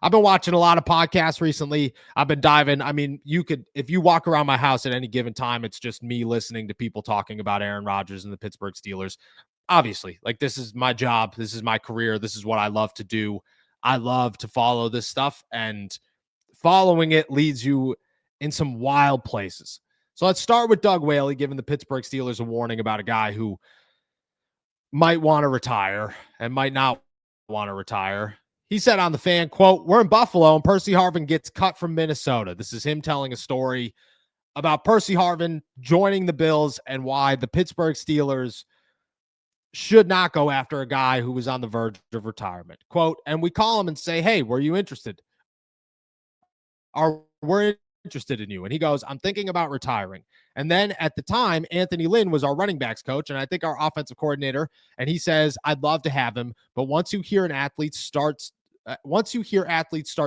I've been watching a lot of podcasts recently. I've been diving. I mean, if you walk around my house at any given time, it's just me listening to people talking about Aaron Rodgers and the Pittsburgh Steelers. Obviously, like, this is my job. This is my career. This is what I love to do. I love to follow this stuff, and following it leads you in some wild places. So let's start with Doug Whaley giving the Pittsburgh Steelers a warning about a guy who might want to retire and might not want to retire. He said on The Fan, quote, "We're in Buffalo and Percy Harvin gets cut from Minnesota." This is him telling a story about Percy Harvin joining the Bills and why the Pittsburgh Steelers should not go after a guy who was on the verge of retirement. Quote, "And we call him and say, 'Hey, were you interested? We're interested in you.' And he goes, 'I'm thinking about retiring.' And then at the time, Anthony Lynn was our running backs coach, and I think our offensive coordinator. And he says, 'I'd love to have him, but once you hear athletes start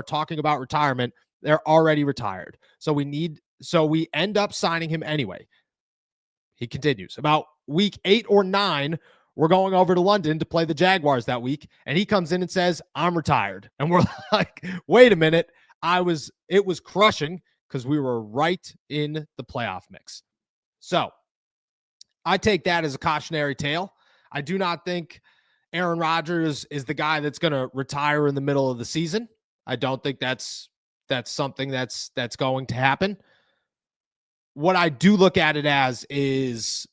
talking about retirement, they're already retired. So we end up signing him anyway.'" He continues, "About week 8 or 9, we're going over to London to play the Jaguars that week. And he comes in and says, 'I'm retired.'" And we're like, wait a minute. It was crushing because we were right in the playoff mix. So I take that as a cautionary tale. I do not think Aaron Rodgers is the guy that's going to retire in the middle of the season. I don't think that's something that's going to happen. What I do look at it as is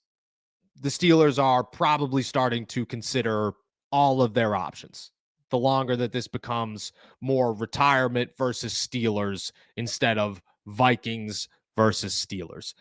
the Steelers are probably starting to consider all of their options. The longer that this becomes more retirement versus Steelers instead of Vikings versus Steelers.